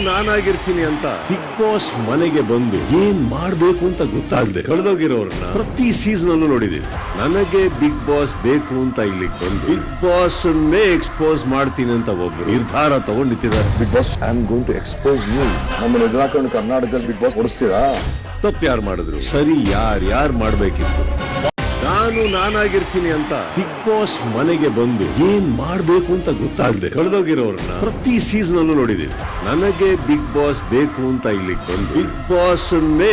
ನಾನಾಗಿರ್ತೀನಿ ಅಂತ big boss ಮನೆಗೆ ಬಂದು ಏನ್ ಮಾಡ್ಬೇಕು ಅಂತ ಗೊತ್ತಾಗದೆ ಕಳೆದೋಗಿರೋರ್ನ ಪ್ರತಿ ಸೀಸನ್ ಅಲ್ಲೂ ನೋಡಿದೀವಿ. ನನಗೆ ಬಿಗ್ ಬಾಸ್ ಬೇಕು ಅಂತ ಇಲ್ಲಿಗೆ ಬಂದು ಬಿಗ್ ಬಾಸ್ ಎಕ್ಸ್ಪೋಸ್ ಮಾಡ್ತೀನಿ ಅಂತ ಒಬ್ರು ನಿರ್ಧಾರ ತಗೊಂಡ್ ನಿಂತಿದ್ದಾರೆ. Big boss I am going to expose you. ನಮ್ಮನ್ನ ಎದುರಾಕೊಂಡು ಕರ್ನಾಟಕದಲ್ಲಿ ಬಿಗ್ ಬಾಸ್ ಓಡಿಸ್ತೀರಾ? ತಪ್ಪು ಯಾರು ಮಾಡಿದ್ರು, ಸರಿ ಯಾರು ಮಾಡ್ಬೇಕಿತ್ತು? ನಾನಾಗಿರ್ತೀನಿ ಅಂತ ಬಿಗ್ ಬಾಸ್ ಮನೆಗೆ ಬಂದು ಏನ್ ಮಾಡ್ಬೇಕು ಅಂತ ಗೊತ್ತಾಗದೆ ಕಳೆದೋಗಿರೋರ್ನ ಪ್ರತಿ ಸೀಸನ್ ಅಲ್ಲೂ ನೋಡಿದೀವಿ. ನನಗೆ ಬಿಗ್ ಬಾಸ್ ಬೇಕು ಅಂತ ಇಲ್ಲಿಗೆ ಬಂದು ಬಿಗ್ ಬಾಸ್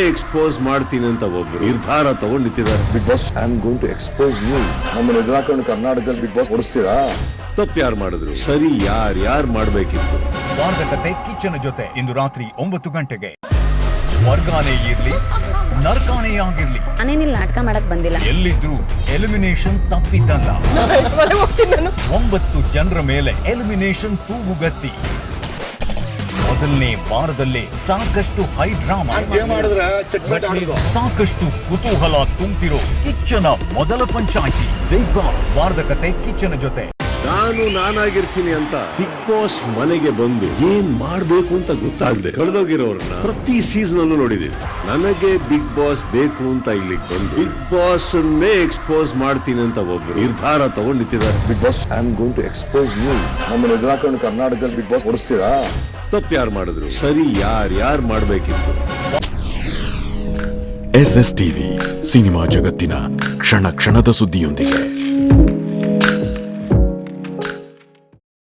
ಎಕ್ಸ್ಪೋಸ್ ಮಾಡ್ತೀನಿ ಅಂತ ಒಬ್ರು ನಿರ್ಧಾರ ತಗೊಂಡ್ ನಿಂತಿದ್ದಾರೆ. Big boss I am going to expose you. ನಮ್ಮನ್ನ ಎದುರಾಕೊಂಡು ಕರ್ನಾಟಕದಲ್ಲಿ ಬಿಗ್ ಬಾಸ್ ಓಡಿಸ್ತೀರಾ? ತಪ್ಪು ಯಾರು ಮಾಡಿದ್ರು, ಸರಿ ಯಾರು ಮಾಡ್ಬೇಕಿತ್ತು? ವಾರದ ಕತೆ ಕಿಚ್ಚನ ಜೊತೆ ಇಂದು ರಾತ್ರಿ 9 ಗಂಟೆಗೆ. ಸ್ವರ್ಗಾನೇ ಇರ್ಲಿ, ನರ್ಕಾನೇ ಆಗಿರ್ಲಿ, ನಾನೇನಿಲ್ಲ ನಾಟಕ ಮಾಡಕ್ ಬಂದಿಲ್ಲ. ಎಲ್ಲಿದ್ರು ಎಲಿಮಿನೇಷನ್ ತಪ್ಪಿದ್ದಲ್ಲ. 9 ಜನರ ಮೇಲೆ ಎಲಿಮಿನೇಷನ್ ತೂಗುಗತ್ತಿ. ಮೊದಲನೇ ವಾರದಲ್ಲೇ ಸಾಕಷ್ಟು ಹೈ ಡ್ರಾಮಾ, ಸಾಕಷ್ಟು ಕುತೂಹಲ ತುಂಬಿರೋ ಕಿಚ್ಚನ ಮೊದಲ ಪಂಚಾಯಿತಿ. ಬಿಗ್ ಬಾಸ್ ವಾರದ ಕತೆ ಕಿಚ್ಚನ ಜೊತೆ. ನಾನಾಗಿರ್ತೀನಿ ಅಂತ ಬಿಗ್ ಬಾಸ್ ಮನೆಗೆ ಬಂದು ಏನ್ ಮಾಡ್ಬೇಕು ಅಂತ ಗೊತ್ತಾಗದೆ ಕಳೆದೋಗಿರೋರ್ನ ಪ್ರತಿ ಸೀಸನ್ ಅಲ್ಲೂ ನೋಡಿದೀವಿ. ನನಗೆ ಬಿಗ್ ಬಾಸ್ ಬೇಕು ಅಂತ ಇಲ್ಲಿಗೆ ಬಂದು ಬಿಗ್ ಬಾಸ್ ಎಕ್ಸ್ಪೋಸ್ ಮಾಡ್ತೀನಿ ಅಂತ ಒಬ್ರು ನಿರ್ಧಾರ ತಗೊಂಡ್ ನಿಂತಿದ್ದಾರೆ. Big boss I am going to expose you. ನಮ್ಮನ್ನ ಎದುರಾಕೊಂಡು ಕರ್ನಾಟಕದಲ್ಲಿ ಬಿಗ್ ಬಾಸ್ ಓಡಿಸ್ತೀರಾ? ತಪ್ಪು ಯಾರು ಮಾಡಿದ್ರು, ಸರಿ ಯಾರು ಮಾಡ್ಬೇಕಿತ್ತು? SS ಟಿವಿ ಸಿನಿಮಾ ಜಗತ್ತಿನ ಕ್ಷಣ ಕ್ಷಣದ ಸುದ್ದಿಯೊಂದಿಗೆ.